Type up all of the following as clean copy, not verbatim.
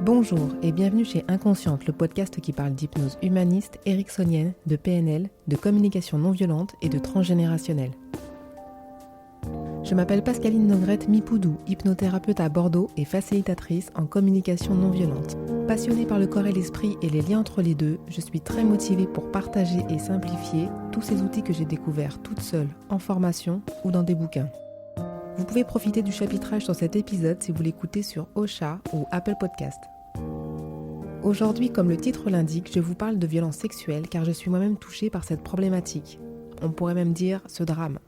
Bonjour et bienvenue chez Inconsciente, le podcast qui parle d'hypnose humaniste, ericksonienne, de PNL, de communication non violente et de transgénérationnel. Je m'appelle Pascaline Nogrette Mipoudou, hypnothérapeute à Bordeaux et facilitatrice en communication non violente. Passionnée par le corps et l'esprit et les liens entre les deux, je suis très motivée pour partager et simplifier tous ces outils que j'ai découverts toute seule, en formation ou dans des bouquins. Vous pouvez profiter du chapitrage sur cet épisode si vous l'écoutez sur Ocha ou Apple Podcast. Aujourd'hui, comme le titre l'indique, je vous parle de violences sexuelles car je suis moi-même touchée par cette problématique. On pourrait même dire ce drame.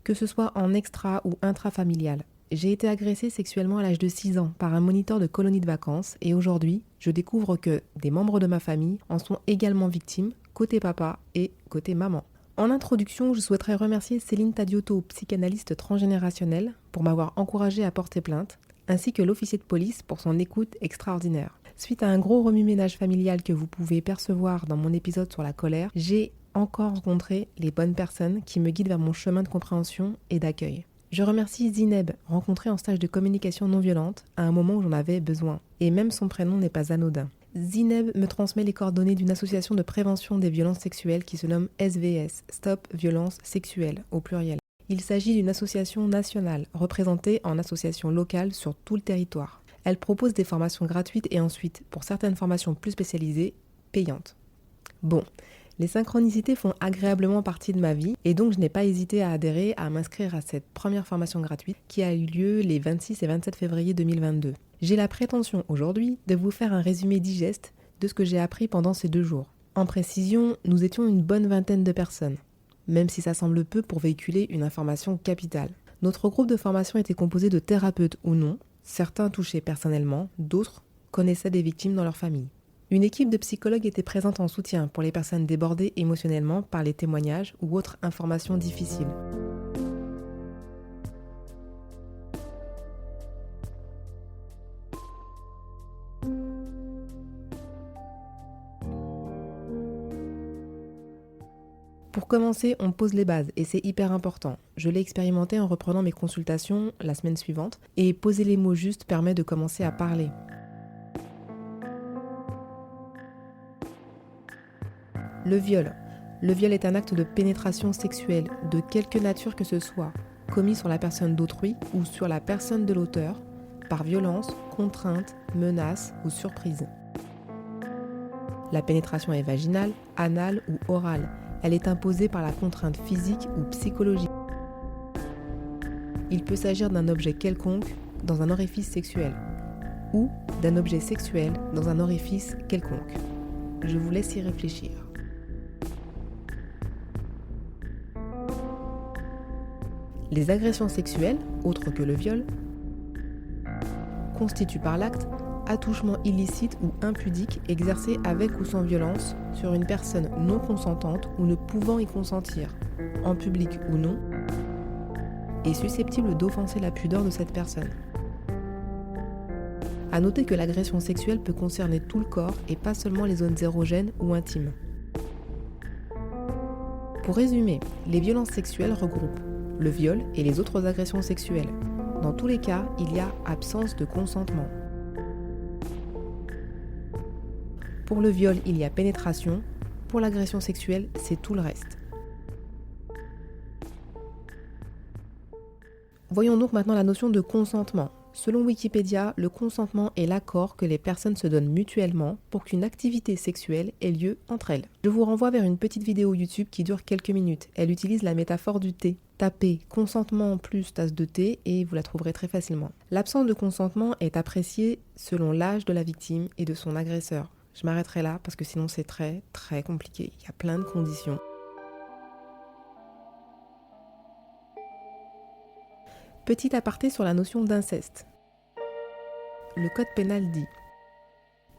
Que ce soit en extra ou intrafamilial. J'ai été agressée sexuellement à l'âge de 6 ans par un moniteur de colonie de vacances et aujourd'hui, je découvre que des membres de ma famille en sont également victimes, côté papa et côté maman. En introduction, je souhaiterais remercier Céline Tadiotto, psychanalyste transgénérationnelle, pour m'avoir encouragée à porter plainte, ainsi que l'officier de police pour son écoute extraordinaire. Suite à un gros remue-ménage familial que vous pouvez percevoir dans mon épisode sur la colère, j'ai encore rencontré les bonnes personnes qui me guident vers mon chemin de compréhension et d'accueil. Je remercie Zineb, rencontrée en stage de communication non violente, à un moment où j'en avais besoin. Et même son prénom n'est pas anodin. Zineb me transmet les coordonnées d'une association de prévention des violences sexuelles qui se nomme SVS, Stop Violence Sexuelle, au pluriel. Il s'agit d'une association nationale, représentée en association locale sur tout le territoire. Elle propose des formations gratuites et ensuite, pour certaines formations plus spécialisées, payantes. Bon, les synchronicités font agréablement partie de ma vie et donc je n'ai pas hésité à adhérer, à m'inscrire à cette première formation gratuite qui a eu lieu les 26 et 27 février 2022. J'ai la prétention aujourd'hui de vous faire un résumé digeste de ce que j'ai appris pendant ces 2 jours. En précision, nous étions une bonne vingtaine de personnes, même si ça semble peu pour véhiculer une information capitale. Notre groupe de formation était composé de thérapeutes ou non, certains touchés personnellement, d'autres connaissaient des victimes dans leur famille. Une équipe de psychologues était présente en soutien pour les personnes débordées émotionnellement par les témoignages ou autres informations difficiles. Pour commencer, on pose les bases et c'est hyper important. Je l'ai expérimenté en reprenant mes consultations la semaine suivante et poser les mots justes permet de commencer à parler. Le viol. Le viol est un acte de pénétration sexuelle, de quelque nature que ce soit, commis sur la personne d'autrui ou sur la personne de l'auteur, par violence, contrainte, menace ou surprise. La pénétration est vaginale, anale ou orale. Elle est imposée par la contrainte physique ou psychologique. Il peut s'agir d'un objet quelconque dans un orifice sexuel ou d'un objet sexuel dans un orifice quelconque. Je vous laisse y réfléchir. Les agressions sexuelles, autres que le viol, constituent par l'acte attouchement illicite ou impudique exercé avec ou sans violence sur une personne non consentante ou ne pouvant y consentir, en public ou non, et susceptible d'offenser la pudeur de cette personne. À noter que l'agression sexuelle peut concerner tout le corps et pas seulement les zones érogènes ou intimes. Pour résumer, les violences sexuelles regroupent le viol et les autres agressions sexuelles. Dans tous les cas, il y a absence de consentement. Pour le viol, il y a pénétration. Pour l'agression sexuelle, c'est tout le reste. Voyons donc maintenant la notion de consentement. Selon Wikipédia, le consentement est l'accord que les personnes se donnent mutuellement pour qu'une activité sexuelle ait lieu entre elles. Je vous renvoie vers une petite vidéo YouTube qui dure quelques minutes. Elle utilise la métaphore du thé. Tapez consentement plus tasse de thé et vous la trouverez très facilement. L'absence de consentement est appréciée selon l'âge de la victime et de son agresseur. Je m'arrêterai là parce que sinon c'est très très compliqué. Il y a plein de conditions. Petit aparté sur la notion d'inceste. Le code pénal dit: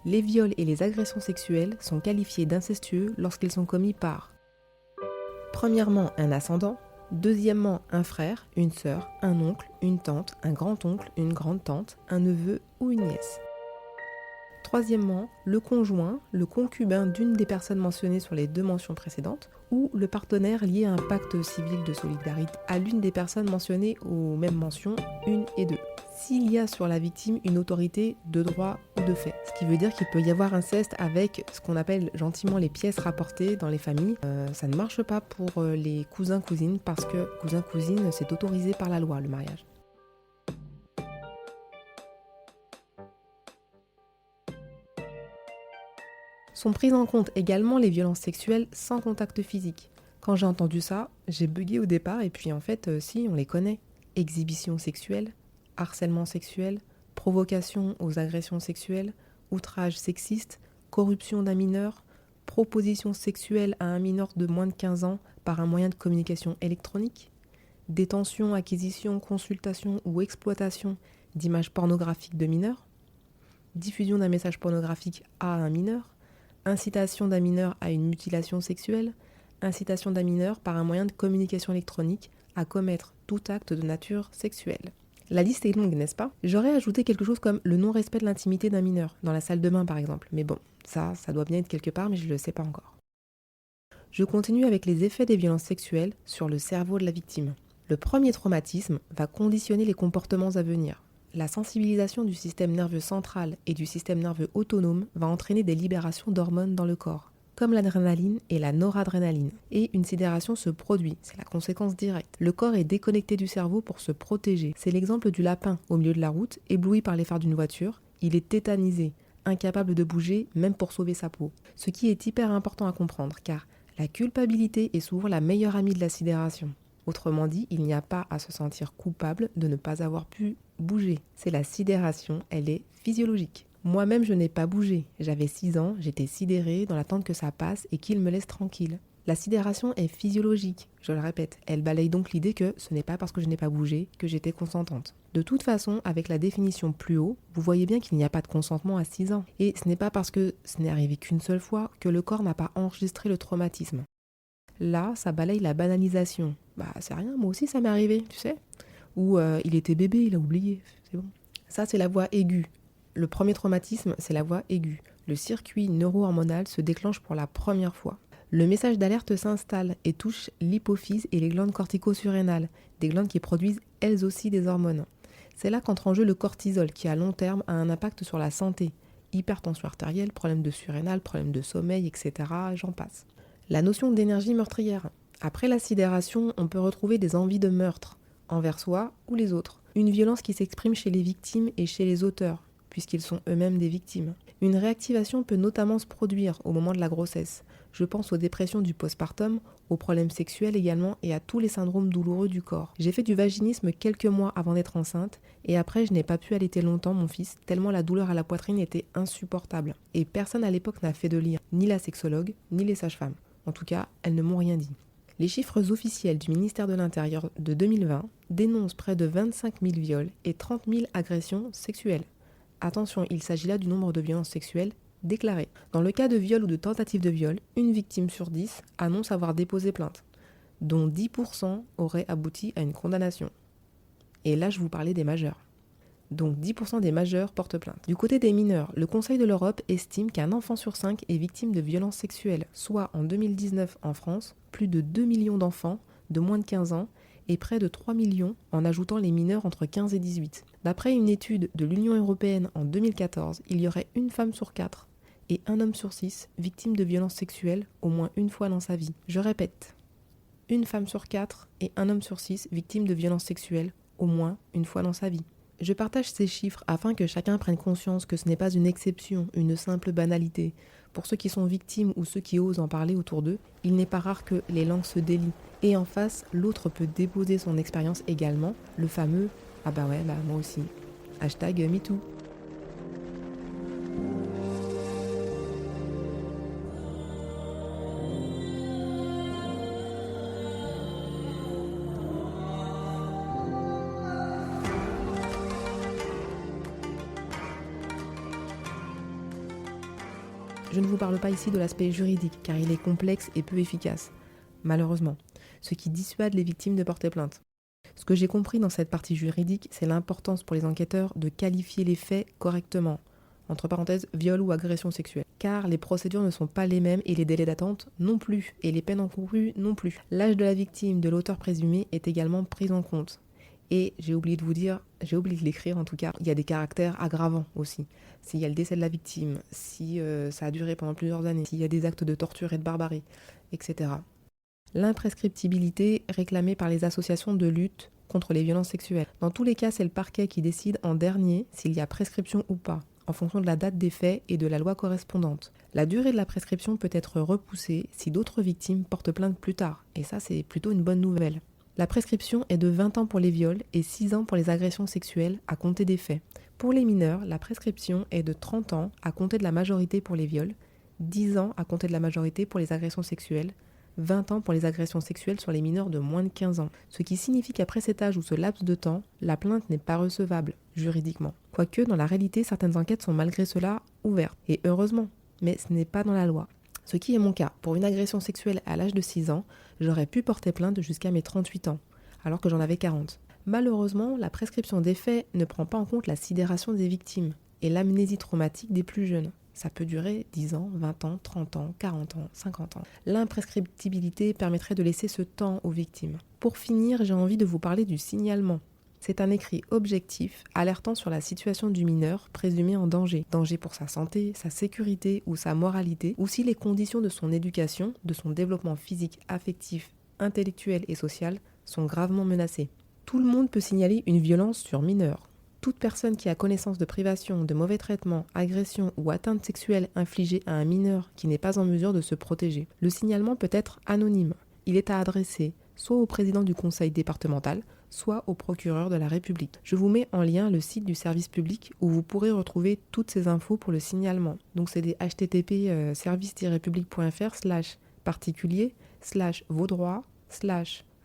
les viols et les agressions sexuelles sont qualifiés d'incestueux lorsqu'ils sont commis par premièrement un ascendant, deuxièmement un frère, une sœur, un oncle, une tante, un grand-oncle, une grande-tante, un neveu ou une nièce. Troisièmement, le conjoint, le concubin d'une des personnes mentionnées sur les 2 mentions précédentes, ou le partenaire lié à un pacte civil de solidarité à l'une des personnes mentionnées aux mêmes mentions 1 et 2. S'il y a sur la victime une autorité de droit ou de fait. Ce qui veut dire qu'il peut y avoir inceste avec ce qu'on appelle gentiment les pièces rapportées dans les familles. Ça ne marche pas pour les cousins-cousines parce que cousin-cousine, c'est autorisé par la loi, le mariage. Sont prises en compte également les violences sexuelles sans contact physique. Quand j'ai entendu ça, j'ai bugué au départ et puis en fait, si, on les connaît. Exhibition sexuelle, harcèlement sexuel, provocation aux agressions sexuelles, outrage sexiste, corruption d'un mineur, proposition sexuelle à un mineur de moins de 15 ans par un moyen de communication électronique, détention, acquisition, consultation ou exploitation d'images pornographiques de mineurs, diffusion d'un message pornographique à un mineur, incitation d'un mineur à une mutilation sexuelle, incitation d'un mineur par un moyen de communication électronique à commettre tout acte de nature sexuelle. La liste est longue, n'est-ce pas? J'aurais ajouté quelque chose comme le non-respect de l'intimité d'un mineur, dans la salle de bain par exemple. Mais bon, ça doit bien être quelque part, mais je ne le sais pas encore. Je continue avec les effets des violences sexuelles sur le cerveau de la victime. Le premier traumatisme va conditionner les comportements à venir. La sensibilisation du système nerveux central et du système nerveux autonome va entraîner des libérations d'hormones dans le corps, comme l'adrénaline et la noradrénaline. Et une sidération se produit, c'est la conséquence directe. Le corps est déconnecté du cerveau pour se protéger. C'est l'exemple du lapin au milieu de la route, ébloui par les phares d'une voiture. Il est tétanisé, incapable de bouger, même pour sauver sa peau. Ce qui est hyper important à comprendre, car la culpabilité est souvent la meilleure amie de la sidération. Autrement dit, il n'y a pas à se sentir coupable de ne pas avoir pu bouger. C'est la sidération, elle est physiologique. Moi-même, je n'ai pas bougé. J'avais 6 ans, j'étais sidérée dans l'attente que ça passe et qu'il me laisse tranquille. La sidération est physiologique, je le répète. Elle balaye donc l'idée que ce n'est pas parce que je n'ai pas bougé que j'étais consentante. De toute façon, avec la définition plus haut, vous voyez bien qu'il n'y a pas de consentement à 6 ans. Et ce n'est pas parce que ce n'est arrivé qu'une seule fois que le corps n'a pas enregistré le traumatisme. Là, ça balaye la banalisation. Bah, c'est rien, moi aussi ça m'est arrivé, tu sais. Ou il était bébé, il a oublié, c'est bon. Ça, c'est la voix aiguë. Le premier traumatisme, c'est la voix aiguë. Le circuit neuro-hormonal se déclenche pour la première fois. Le message d'alerte s'installe et touche l'hypophyse et les glandes cortico-surrénales, des glandes qui produisent elles aussi des hormones. C'est là qu'entre en jeu le cortisol, qui à long terme a un impact sur la santé. Hypertension artérielle, problème de surrénal, problème de sommeil, etc. J'en passe. La notion d'énergie meurtrière. Après la sidération, on peut retrouver des envies de meurtre, envers soi ou les autres. Une violence qui s'exprime chez les victimes et chez les auteurs, puisqu'ils sont eux-mêmes des victimes. Une réactivation peut notamment se produire au moment de la grossesse. Je pense aux dépressions du postpartum, aux problèmes sexuels également et à tous les syndromes douloureux du corps. J'ai fait du vaginisme quelques mois avant d'être enceinte et après je n'ai pas pu allaiter longtemps mon fils tellement la douleur à la poitrine était insupportable. Et personne à l'époque n'a fait de lien, ni la sexologue, ni les sages-femmes. En tout cas, elles ne m'ont rien dit. Les chiffres officiels du ministère de l'Intérieur de 2020 dénoncent près de 25 000 viols et 30 000 agressions sexuelles. Attention, il s'agit là du nombre de violences sexuelles déclarées. Dans le cas de viol ou de tentative de viol, une victime sur 10 annonce avoir déposé plainte, dont 10% auraient abouti à une condamnation. Et là, je vous parlais des majeurs. Donc 10% des majeurs portent plainte. Du côté des mineurs, le Conseil de l'Europe estime qu'un enfant sur 5 est victime de violences sexuelles, soit en 2019 en France, plus de 2 millions d'enfants de moins de 15 ans et près de 3 millions en ajoutant les mineurs entre 15 et 18. D'après une étude de l'Union européenne en 2014, il y aurait une femme sur 4 et un homme sur 6 victime de violences sexuelles au moins une fois dans sa vie. Je répète, une femme sur 4 et un homme sur 6 victime de violences sexuelles au moins une fois dans sa vie. Je partage ces chiffres afin que chacun prenne conscience que ce n'est pas une exception, une simple banalité. Pour ceux qui sont victimes ou ceux qui osent en parler autour d'eux, il n'est pas rare que les langues se délient. Et en face, l'autre peut déposer son expérience également, le fameux « Ah bah ouais, bah moi aussi ». #MeToo. Je ne vous parle pas ici de l'aspect juridique, car il est complexe et peu efficace, malheureusement, ce qui dissuade les victimes de porter plainte. Ce que j'ai compris dans cette partie juridique, c'est l'importance pour les enquêteurs de qualifier les faits correctement, entre parenthèses viol ou agression sexuelle, car les procédures ne sont pas les mêmes et les délais d'attente non plus, et les peines encourues non plus. L'âge de la victime, de l'auteur présumé est également pris en compte. Et j'ai oublié de l'écrire en tout cas, il y a des caractères aggravants aussi. S'il y a le décès de la victime, si ça a duré pendant plusieurs années, s'il y a des actes de torture et de barbarie, etc. L'imprescriptibilité réclamée par les associations de lutte contre les violences sexuelles. Dans tous les cas, c'est le parquet qui décide en dernier s'il y a prescription ou pas, en fonction de la date des faits et de la loi correspondante. La durée de la prescription peut être repoussée si d'autres victimes portent plainte plus tard, et ça c'est plutôt une bonne nouvelle. La prescription est de 20 ans pour les viols et 6 ans pour les agressions sexuelles à compter des faits. Pour les mineurs, la prescription est de 30 ans à compter de la majorité pour les viols, 10 ans à compter de la majorité pour les agressions sexuelles, 20 ans pour les agressions sexuelles sur les mineurs de moins de 15 ans. Ce qui signifie qu'après cet âge ou ce laps de temps, la plainte n'est pas recevable, juridiquement. Quoique, dans la réalité, certaines enquêtes sont malgré cela ouvertes. Et heureusement, mais ce n'est pas dans la loi. Ce qui est mon cas. Pour une agression sexuelle à l'âge de 6 ans, j'aurais pu porter plainte jusqu'à mes 38 ans, alors que j'en avais 40. Malheureusement, la prescription des faits ne prend pas en compte la sidération des victimes et l'amnésie traumatique des plus jeunes. Ça peut durer 10 ans, 20 ans, 30 ans, 40 ans, 50 ans. L'imprescriptibilité permettrait de laisser ce temps aux victimes. Pour finir, j'ai envie de vous parler du signalement. C'est un écrit objectif alertant sur la situation du mineur présumé en danger. Danger pour sa santé, sa sécurité ou sa moralité, ou si les conditions de son éducation, de son développement physique, affectif, intellectuel et social sont gravement menacées. Tout le monde peut signaler une violence sur mineur. Toute personne qui a connaissance de privation, de mauvais traitements, agressions ou atteintes sexuelles infligées à un mineur qui n'est pas en mesure de se protéger. Le signalement peut être anonyme. Il est à adresser soit au président du conseil départemental, soit au procureur de la République. Je vous mets en lien le site du service public où vous pourrez retrouver toutes ces infos pour le signalement. Donc c'est des http service-public.fr/particulier/vos droits/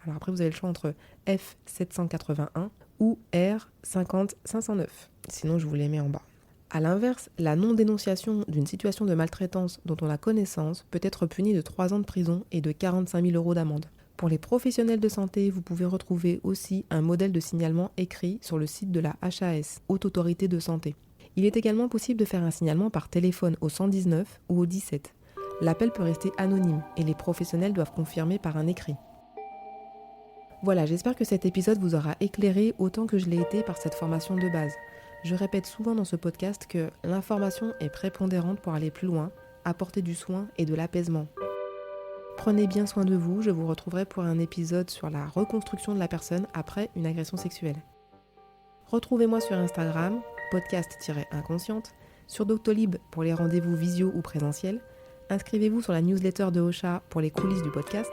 alors après vous avez le choix entre F781 ou R50509. Sinon, je vous les mets en bas. A l'inverse, la non-dénonciation d'une situation de maltraitance dont on a connaissance peut être punie de 3 ans de prison et de 45 000 € d'amende. Pour les professionnels de santé, vous pouvez retrouver aussi un modèle de signalement écrit sur le site de la HAS, Haute Autorité de Santé. Il est également possible de faire un signalement par téléphone au 119 ou au 17. L'appel peut rester anonyme et les professionnels doivent confirmer par un écrit. Voilà, j'espère que cet épisode vous aura éclairé autant que je l'ai été par cette formation de base. Je répète souvent dans ce podcast que l'information est prépondérante pour aller plus loin, apporter du soin et de l'apaisement. Prenez bien soin de vous, je vous retrouverai pour un épisode sur la reconstruction de la personne après une agression sexuelle. Retrouvez-moi sur Instagram, podcast-inconsciente, sur Doctolib pour les rendez-vous visio ou présentiels, inscrivez-vous sur la newsletter de Ocha pour les coulisses du podcast,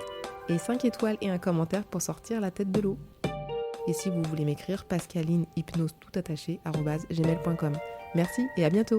et 5 étoiles et un commentaire pour sortir la tête de l'eau. Et si vous voulez m'écrire, pascaline hypnose tout attaché @gmail.com. Merci et à bientôt.